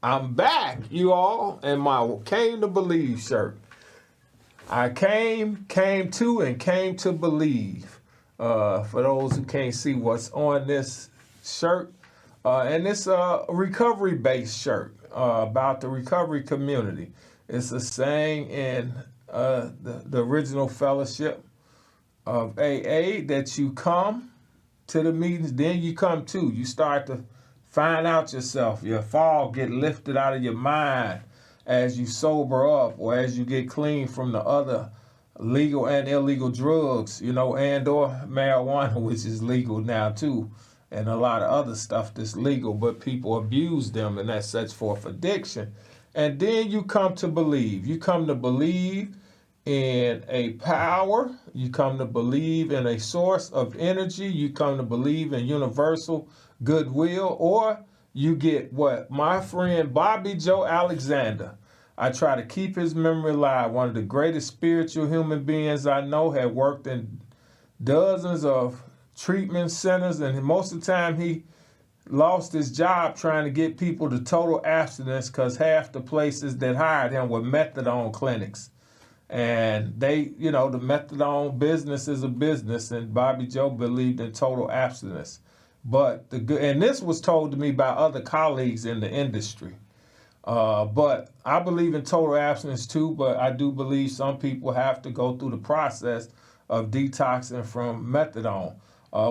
I'm back, you all, in my Came to Believe shirt. I came to believe. For those who can't see what's on this shirt, and it's a recovery-based shirt about the recovery community. It's a saying in the original fellowship of AA that you come to the meetings, then you come to. You start to find out yourself. Your fog get lifted out of your mind as you sober up or as you get clean from the other legal and illegal drugs, and or marijuana, which is legal now too, and a lot of other stuff that's legal, but people abuse them and that sets forth addiction. And then you come to believe. You come to believe in a power. You come to believe in a source of energy. You come to believe in universal goodwill, or you get what my friend Bobby Joe Alexander, I try to keep his memory alive, one of the greatest spiritual human beings I know, had worked in dozens of treatment centers, and most of the time he lost his job trying to get people to total abstinence because half the places that hired him were methadone clinics. And they, the methadone business is a business, and Bobby Joe believed in total abstinence. But and this was told to me by other colleagues in the industry. But I believe in total abstinence too, but I do believe some people have to go through the process of detoxing from methadone,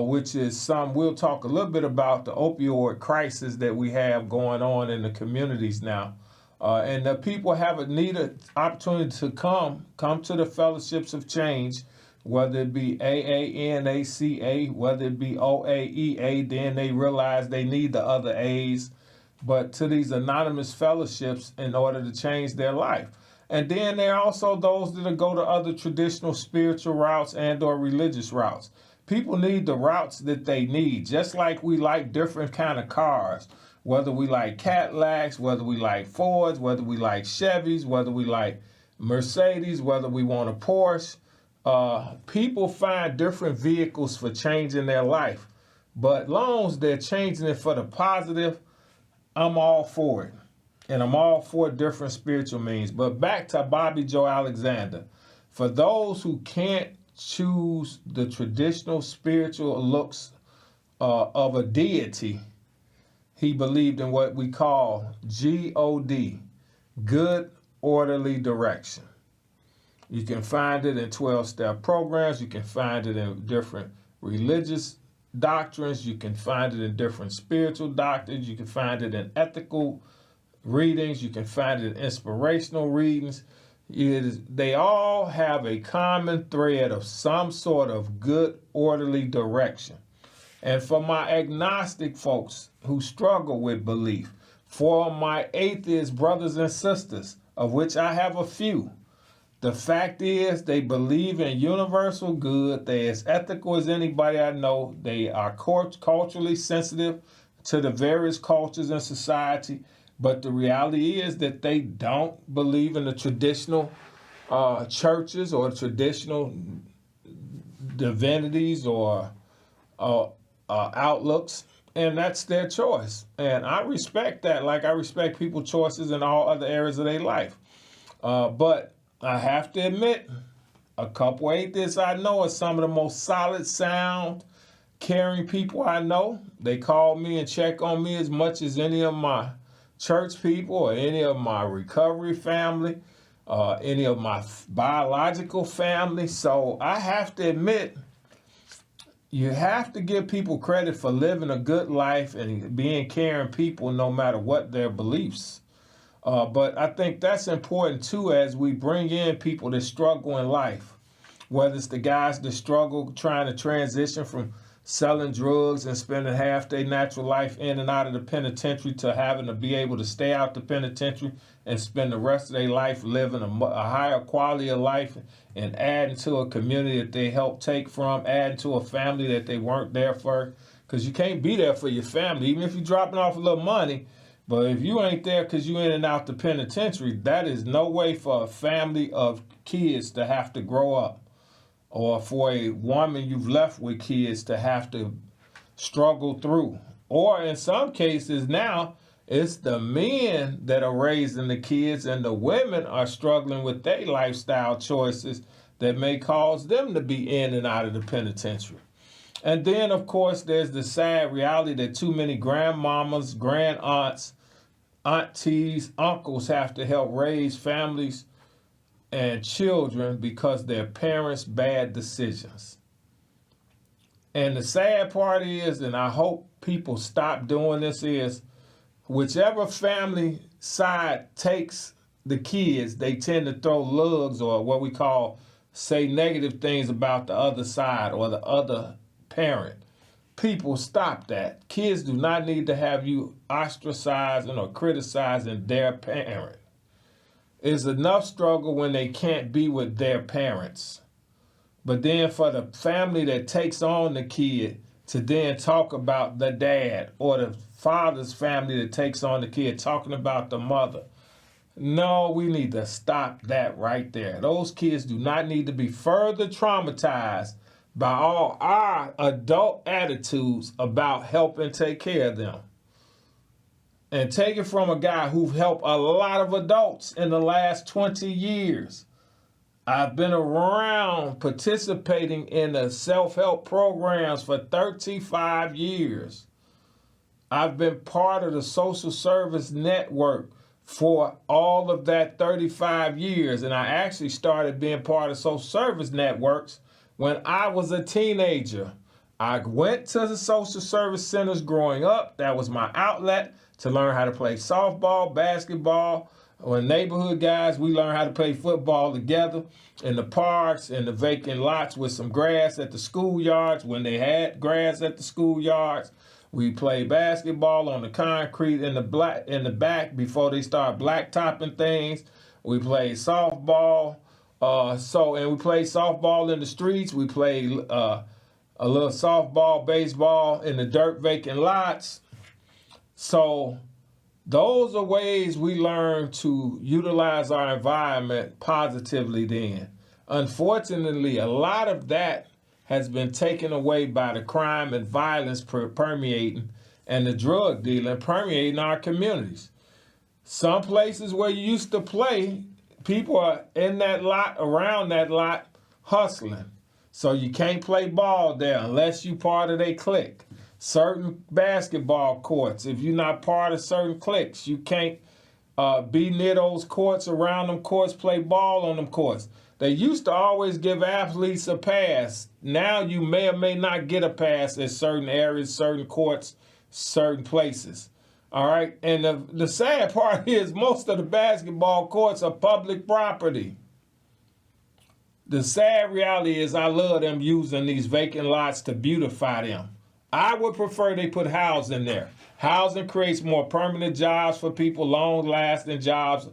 which is we'll talk a little bit about the opioid crisis that we have going on in the communities now. And the people need an opportunity to come to the fellowships of change, whether it be AANACA, whether it be OAEA, then they realize they need the other A's, but to these anonymous fellowships in order to change their life. And then there are also those that go to other traditional spiritual routes and or religious routes. People need the routes that they need, just like we like different kind of cars, whether we like Cadillacs, whether we like Fords, whether we like Chevys, whether we like Mercedes, whether we want a Porsche. People find different vehicles for changing their life, but long as they're changing it for the positive, I'm all for it, and I'm all for different spiritual means. But back to Bobby Joe Alexander, for those who can't choose the traditional spiritual looks of a deity, he believed in what we call GOD, good orderly direction. You can find it in 12-step programs. You can find it in different religious doctrines. You can find it in different spiritual doctrines. You can find it in ethical readings. You can find it in inspirational readings. They all have a common thread of some sort of good orderly direction. And for my agnostic folks who struggle with belief, for my atheist brothers and sisters, of which I have a few, the fact is they believe in universal good. They're as ethical as anybody I know. They are culturally sensitive to the various cultures in society. But the reality is that they don't believe in the traditional churches or traditional divinities or outlooks. And that's their choice. And I respect that, like I respect people's choices in all other areas of their life. But I have to admit, a couple atheists I know are some of the most solid, sound, caring people I know. They call me and check on me as much as any of my church people or any of my recovery family, any of my biological family. So I have to admit, you have to give people credit for living a good life and being caring people no matter what their beliefs. But I think that's important too as we bring in people that struggle in life, whether it's the guys that struggle trying to transition from selling drugs and spending half their natural life in and out of the penitentiary to having to be able to stay out the penitentiary and spend the rest of their life living a higher quality of life and adding to a community that they helped take from, adding to a family that they weren't there for. because you can't be there for your family, even if you're dropping off a little money. But if you ain't there because you in and out the penitentiary, that is no way for a family of kids to have to grow up, or for a woman you've left with kids to have to struggle through. Or in some cases now, it's the men that are raising the kids and the women are struggling with their lifestyle choices that may cause them to be in and out of the penitentiary. And then, of course, there's the sad reality that too many grandmamas, grandaunts, aunties, uncles have to help raise families and children because their parents' bad decisions. And the sad part is, and I hope people stop doing this, is whichever family side takes the kids, they tend to throw lugs or what we call say negative things about the other side or the other parent. People, stop that. Kids do not need to have you ostracizing or criticizing their parent. It's enough struggle when they can't be with their parents. But then for the family that takes on the kid to then talk about the dad, or the father's family that takes on the kid talking about the mother. No, we need to stop that right there. Those kids do not need to be further traumatized by all our adult attitudes about helping take care of them. And take it from a guy who've helped a lot of adults in the last 20 years. I've been around participating in the self-help programs for 35 years. I've been part of the social service network for all of that 35 years. And I actually started being part of social service networks when I was a teenager. I went to the social service centers growing up. That was my outlet to learn how to play softball, basketball. When neighborhood guys, we learned how to play football together in the parks, in the vacant lots with some grass at the schoolyards. When they had grass at the schoolyards, we played basketball on the concrete in the back before they start blacktopping things. We played softball. And we played softball in the streets. We played a little softball, baseball in the dirt vacant lots. So those are ways we learn to utilize our environment positively then. Unfortunately, a lot of that has been taken away by the crime and violence permeating and the drug dealing permeating our communities. Some places where you used to play, people are in that lot, around that lot, hustling. So you can't play ball there unless you part of their clique. Certain basketball courts, if you're not part of certain cliques, you can't be near those courts, around them courts, play ball on them courts. They used to always give athletes a pass. Now you may or may not get a pass at certain areas, certain courts, certain places. All right. And the sad part is most of the basketball courts are public property. The sad reality is I love them using these vacant lots to beautify them. I would prefer they put housing there. Housing creates more permanent jobs for people, long-lasting jobs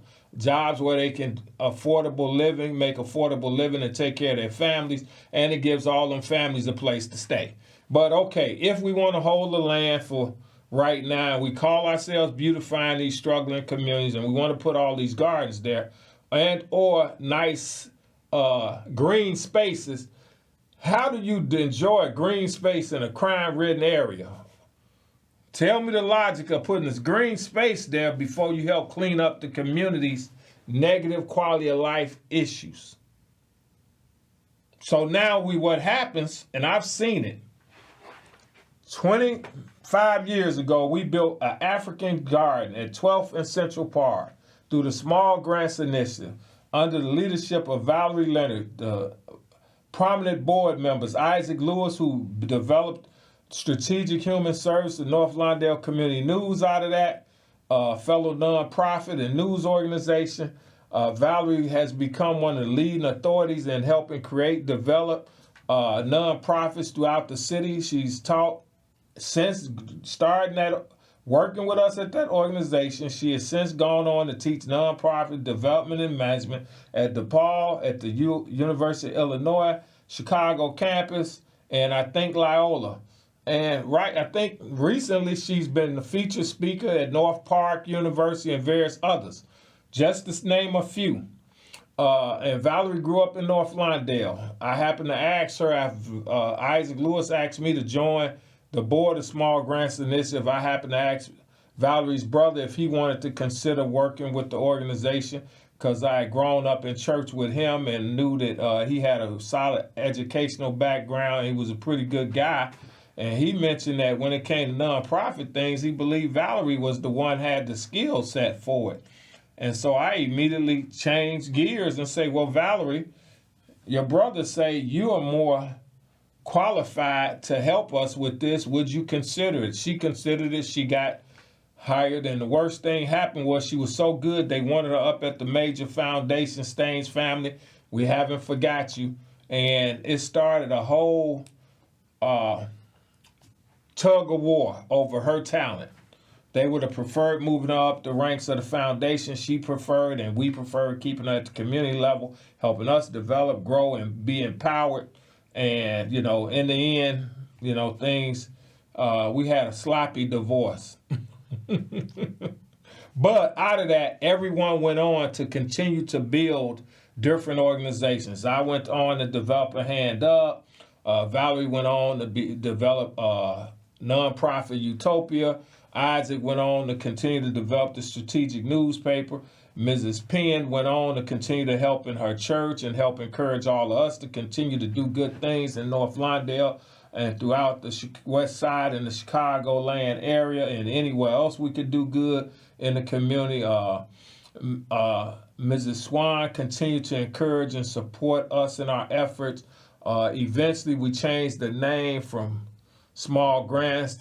where they can make affordable living and take care of their families, and it gives all them families a place to stay. But okay, if we want to hold the land for right now, we call ourselves beautifying these struggling communities, and we want to put all these gardens there and or nice green spaces. How do you enjoy green space in a crime-ridden area? Tell me the logic of putting this green space there before you help clean up the community's negative quality of life issues. So now what happens, and I've seen it, 25 years ago, we built an African garden at 12th and Central Park through the Small Grants Initiative under the leadership of Valerie Leonard, the prominent board members, Isaac Lewis, who developed Strategic Human Service, the North Lawndale Community News out of that, fellow nonprofit and news organization. Valerie has become one of the leading authorities in helping develop nonprofits throughout the city. She's taught since working with us at that organization. She has since gone on to teach nonprofit development and management at DePaul, at the University of Illinois, Chicago campus, and I think Loyola. And I think recently she's been the featured speaker at North Park University and various others, just to name a few. And Valerie grew up in North Lawndale. I happened to ask her after Isaac Lewis asked me to join the board of Small Grants Initiative. I happened to ask Valerie's brother if he wanted to consider working with the organization, because I had grown up in church with him and knew that he had a solid educational background. He was a pretty good guy. And he mentioned that when it came to nonprofit things, he believed Valerie was the one had the skill set for it. And so I immediately changed gears and say, well, Valerie, your brother say you are more qualified to help us with this. Would you consider it? She considered it. She got hired. And the worst thing happened was she was so good, they wanted her up at the major foundation, Staines family. We haven't forgot you. And it started a whole tug of war over her talent. They would have preferred moving her up the ranks of the foundation. She preferred, and we preferred keeping her at the community level, helping us develop, grow, and be empowered. And, in the end, things, we had a sloppy divorce. But out of that, everyone went on to continue to build different organizations. I went on to develop a Hand Up. Valerie went on to develop nonprofit Utopia. Isaac went on to continue to develop the strategic newspaper. Mrs. Penn went on to continue to help in her church and help encourage all of us to continue to do good things in North Lawndale and throughout the west side and the Chicagoland area and anywhere else we could do good in the community. Mrs. Swan continued to encourage and support us in our efforts. Eventually, we changed the name from Small Grants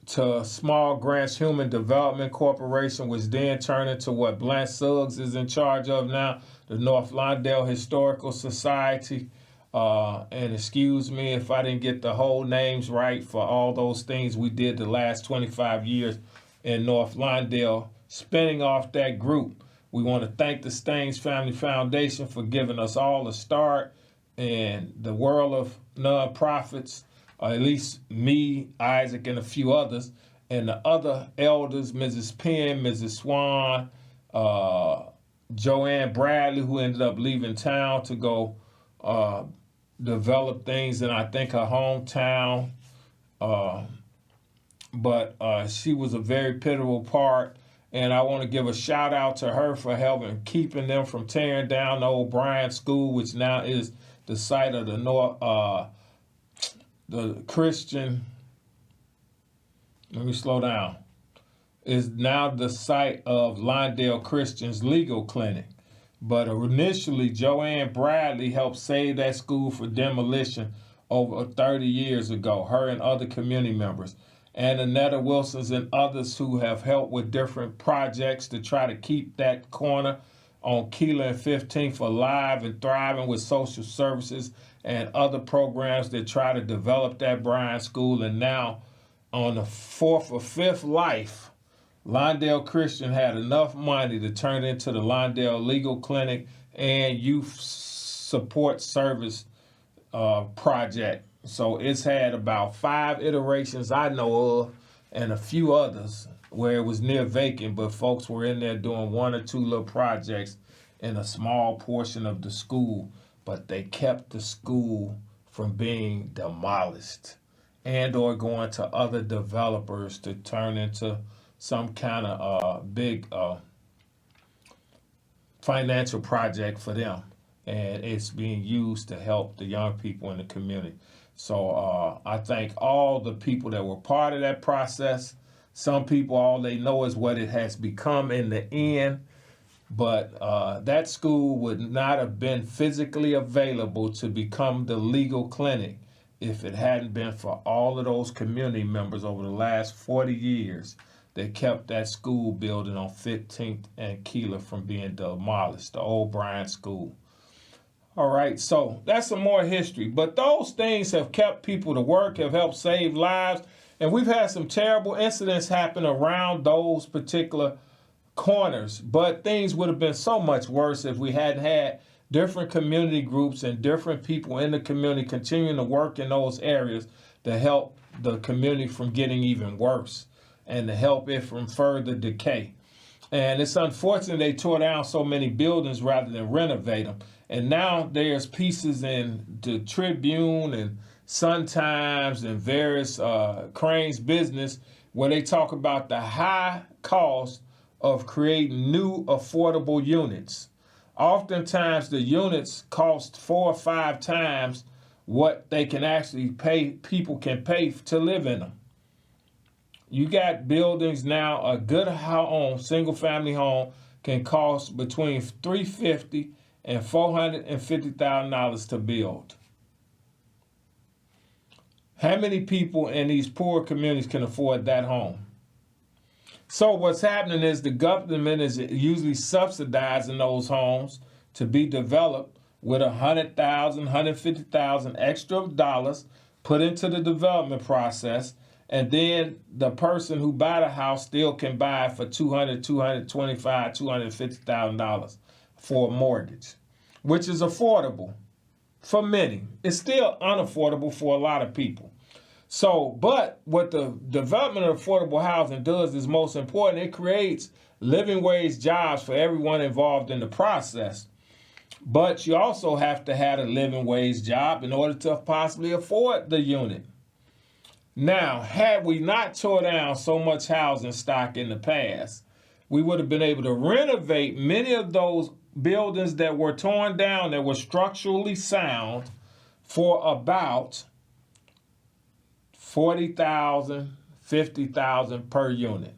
to Small Grants Human Development Corporation, which then turned into what Blanche Suggs is in charge of now, the North Lawndale Historical Society. And excuse me if I didn't get the whole names right for all those things we did the last 25 years in North Lawndale. Spinning off that group, we want to thank the Staines Family Foundation for giving us all a start in the world of nonprofits. At least me, Isaac, and a few others, and the other elders, Mrs. Penn, Mrs. Swan, Joanne Bradley, who ended up leaving town to go develop things in, I think, her hometown. But she was a very pivotal part, and I want to give a shout out to her for helping keeping them from tearing down the old Bryan School, which now is the site of the Christian, let me slow down, is now the site of Lawndale Christian's Legal Clinic. But initially, Joanne Bradley helped save that school for demolition over 30 years ago, her and other community members. And Annetta Wilson's and others who have helped with different projects to try to keep that corner on Keeler and 15th alive and thriving with social services and other programs that try to develop that Bryan School. And now on the 4th or 5th life, Lawndale Christian had enough money to turn it into the Lawndale Legal Clinic and Youth Support Service project. So it's had about 5 iterations I know of and a few others where it was near vacant, but folks were in there doing 1 or 2 little projects in a small portion of the school. But they kept the school from being demolished and or going to other developers to turn into some kind of big financial project for them. And it's being used to help the young people in the community. So I thank all the people that were part of that process. Some people, all they know is what it has become in the end. But that school would not have been physically available to become the legal clinic if it hadn't been for all of those community members over the last 40 years that kept that school building on 15th and Keeler from being demolished, the old Bryan School. All right, so that's some more history. But those things have kept people to work, have helped save lives, and we've had some terrible incidents happen around those particular corners, but things would have been so much worse if we hadn't had different community groups and different people in the community continuing to work in those areas to help the community from getting even worse and to help it from further decay. And it's unfortunate they tore down so many buildings rather than renovate them. And now there's pieces in the Tribune and Sun Times and various Crane's Business where they talk about the high cost of creating new affordable units. Oftentimes the units cost 4 or 5 times what they can actually pay, people can pay to live in them. You got buildings now, a good home, single family home can cost between $350,000 and $450,000 to build. How many people in these poor communities can afford that home? So what's happening is the government is usually subsidizing those homes to be developed with $100,000, $150,000 extra dollars put into the development process, and then the person who buy the house still can buy it for $200,000, $225,000, $250,000 for a mortgage, which is affordable for many. It's still unaffordable for a lot of people. So, but what the development of affordable housing does is most important. It creates living wage jobs for everyone involved in the process. But you also have to have a living wage job in order to possibly afford the unit. Now, had we not tore down so much housing stock in the past, we would have been able to renovate many of those buildings that were torn down that were structurally sound for about $40,000, $50,000 per unit.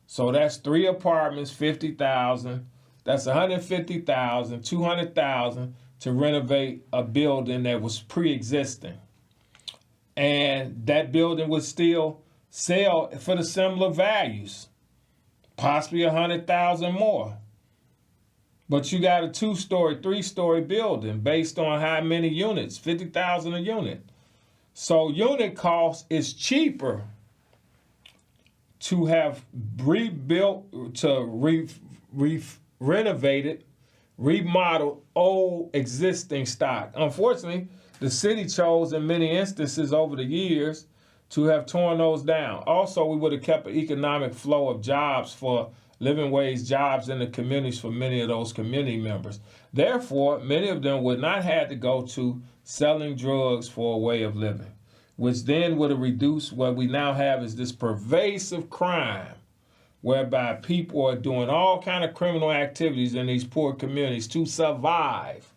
So that's 3 apartments, $50,000. That's $150,000, $200,000 to renovate a building that was pre-existing. And that building would still sell for the similar values, possibly $100,000 more. But you got a 2-story, 3-story building based on how many units, $50,000 a unit. So unit cost is cheaper to have rebuilt, to renovated, remodeled old existing stock. Unfortunately, the city chose in many instances over the years to have torn those down. Also, we would have kept an economic flow of jobs for living wage jobs in the communities for many of those community members. Therefore, many of them would not have to go to selling drugs for a way of living, which then would have reduced what we now have is this pervasive crime whereby people are doing all kind of criminal activities in these poor communities to survive.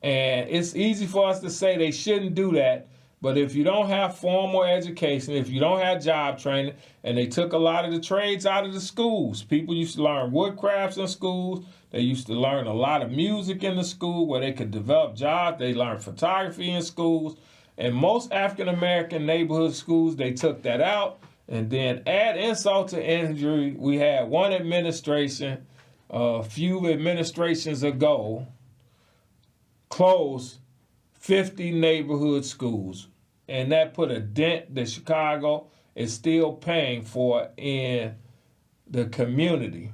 And it's easy for us to say they shouldn't do that, but if you don't have formal education, if you don't have job training, and they took a lot of the trades out of the schools. People used to learn woodcrafts in schools. They used to learn a lot of music in the school where they could develop jobs. They learned photography in schools. And most African-American neighborhood schools, they took that out. And then add insult to injury, we had one administration, a few administrations ago, closed 50 neighborhood schools. And that put a dent that Chicago is still paying for in the community.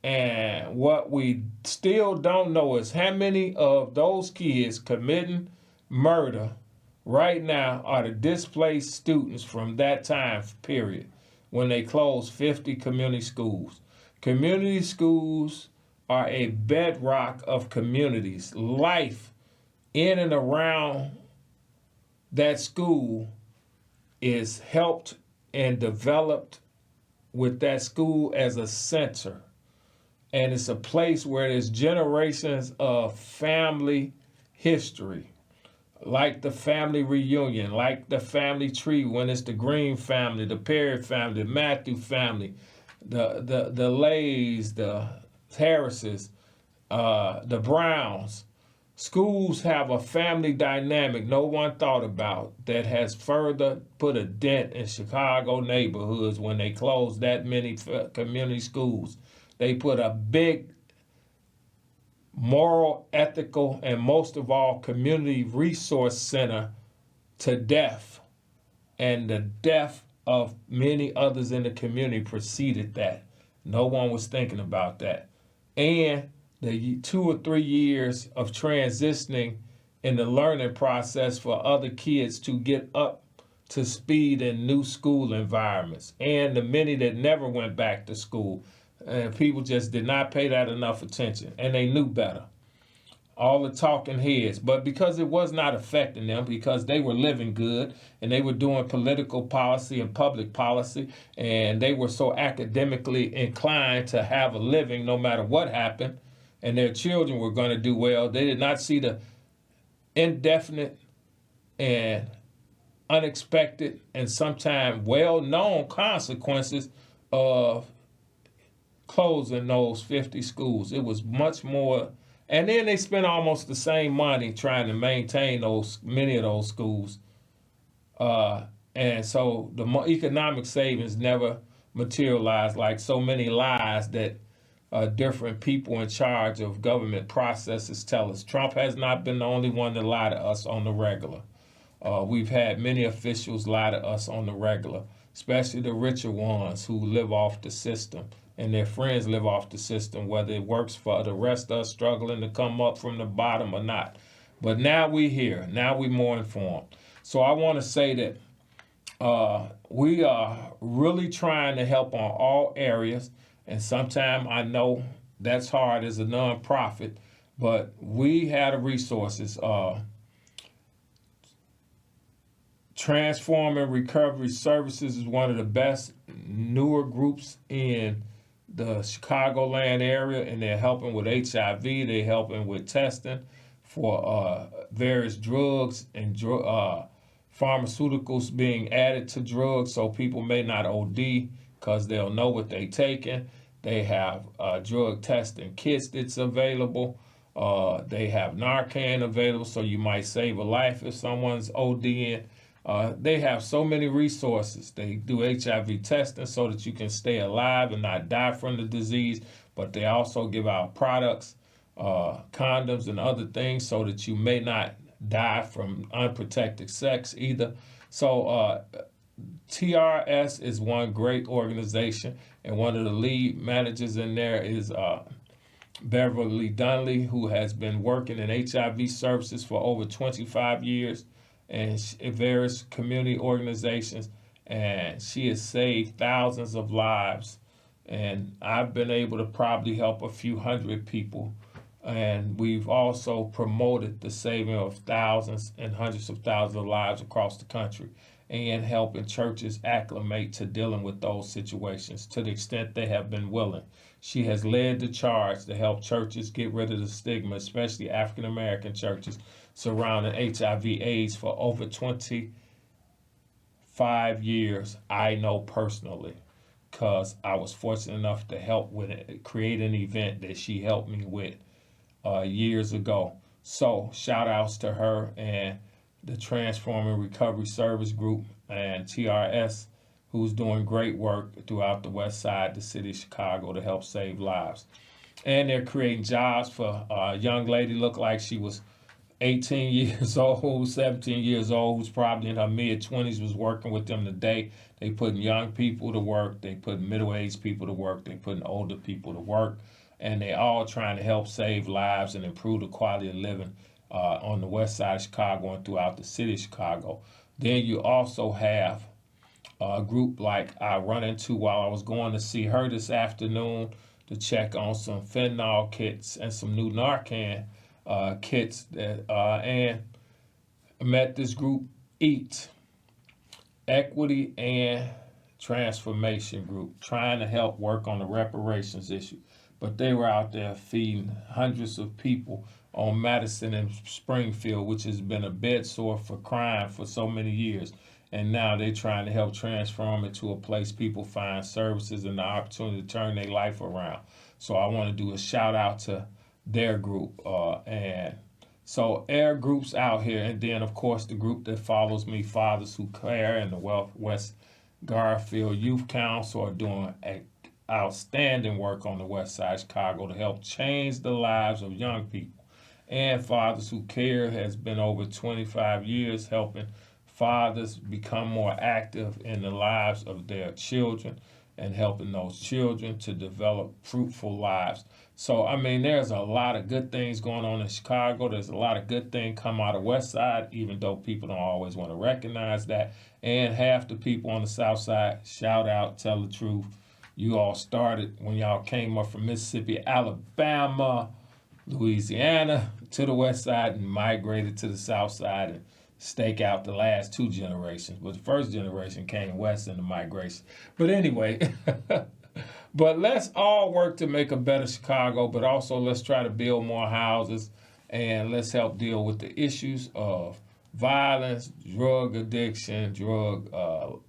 And what we still don't know is how many of those kids committing murder right now are the displaced students from that time period when they closed 50 community schools. Community schools are a bedrock of communities. Life in and around that school is helped and developed with that school as a center. And it's a place where there's generations of family history, like the family reunion, like the family tree when it's the Green family, the Perry family, the Matthew family, the Lays, the Harrises, the Browns. Schools have a family dynamic no one thought about that has further put a dent in Chicago neighborhoods when they closed that many community schools. They put a big moral, ethical, and most of all, community resource center to death. And the death of many others in the community preceded that. No one was thinking about that. And the 2 or 3 years of transitioning in the learning process for other kids to get up to speed in new school environments, and the many that never went back to school. And people just did not pay that enough attention, and they knew better. All the talking heads, but because it was not affecting them, because they were living good and they were doing political policy and public policy, and they were so academically inclined to have a living no matter what happened, and their children were going to do well, they did not see the indefinite and unexpected and sometimes well-known consequences of closing those 50 schools. It was much more, and then they spent almost the same money trying to maintain many of those schools. And so the economic savings never materialized, like so many lies that different people in charge of government processes tell us. Trump has not been the only one to lie to us on the regular. We've had many officials lie to us on the regular, especially the richer ones who live off the system, and their friends live off the system, whether it works for the rest of us struggling to come up from the bottom or not. But now we're here. Now we're more informed. So I want to say that we are really trying to help on all areas, and sometimes I know that's hard as a nonprofit, but we have the resources. Transforming Recovery Services is one of the best newer groups in the Chicagoland area, and they're helping with HIV. They're helping with testing for various drugs and pharmaceuticals being added to drugs, so people may not OD because they'll know what they're taking. They have drug testing kits that's available. They have Narcan available, so you might save a life if someone's ODing. They have so many resources. They do HIV testing so that you can stay alive and not die from the disease, but they also give out products, condoms and other things so that you may not die from unprotected sex either. So TRS is one great organization, and one of the lead managers in there is Beverly Dunley, who has been working in HIV services for over 25 years. And various community organizations, and she has saved thousands of lives. And I've been able to probably help a few hundred people. And we've also promoted the saving of thousands and hundreds of thousands of lives across the country, and helping churches acclimate to dealing with those situations to the extent they have been willing. She has led the charge to help churches get rid of the stigma, especially African American churches, surrounding HIV/AIDS for over 25 years. I know personally, because I was fortunate enough to help with it, create an event that she helped me with years ago. So shout outs to her and the Transforming Recovery Service Group and TRS, who's doing great work throughout the West Side, the city of Chicago, to help save lives. And they're creating jobs for a young lady, looked like she was 18 years old, 17 years old, who's probably in her mid-20s, was working with them today. They putting young people to work. They putting middle-aged people to work. They putting older people to work. And they all trying to help save lives and improve the quality of living on the west side of Chicago and throughout the city of Chicago. Then you also have a group like I run into while I was going to see her this afternoon to check on some fentanyl kits and some new Narcan kits that and met this group EAT, Equity and Transformation Group, trying to help work on the reparations issue. But they were out there feeding hundreds of people on Madison and Springfield, which has been a bed sore for crime for so many years. And now they're trying to help transform it to a place people find services and the opportunity to turn their life around. So I want to do a shout out to their group. And so air groups out here. And then, of course, the group that follows me, Fathers Who Care, and the West Garfield Youth Council are doing outstanding work on the west side of Chicago to help change the lives of young people. And Fathers Who Care has been over 25 years helping fathers become more active in the lives of their children and helping those children to develop fruitful lives. So, I mean, there's a lot of good things going on in Chicago. There's a lot of good things come out of West Side, even though people don't always want to recognize that. And half the people on the South Side, shout out, tell the truth. You all started when y'all came up from Mississippi, Alabama, Louisiana to the West Side and migrated to the South Side and stake out the last two generations. But the first generation came west in the migration. But anyway, but let's all work to make a better Chicago, but also let's try to build more houses and let's help deal with the issues of violence, drug addiction, drug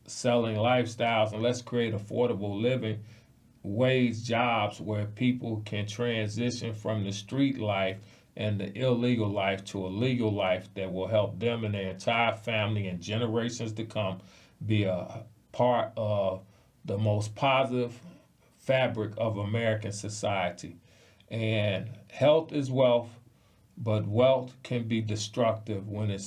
selling lifestyles, and let's create affordable living wage jobs where people can transition from the street life and the illegal life to a legal life that will help them and their entire family and generations to come be a part of the most positive fabric of American society. And health is wealth, but wealth can be destructive when it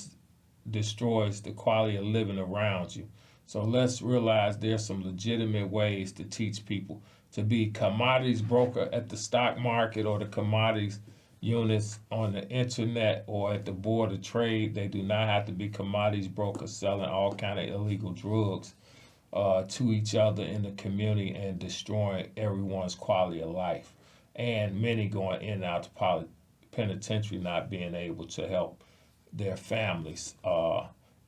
destroys the quality of living around you. So let's realize there's some legitimate ways to teach people to be commodities broker at the stock market or the commodities units on the internet or at the board of trade. They do not have to be commodities brokers selling all kind of illegal drugs to each other in the community and destroying everyone's quality of life. And many going in and out to penitentiary not being able to help their families.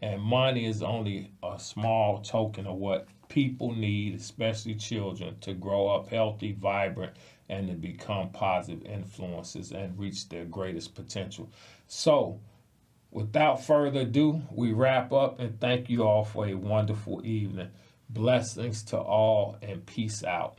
And money is only a small token of what people need, especially children, to grow up healthy, vibrant, and to become positive influences and reach their greatest potential. So, without further ado, we wrap up and thank you all for a wonderful evening. Blessings to all and peace out.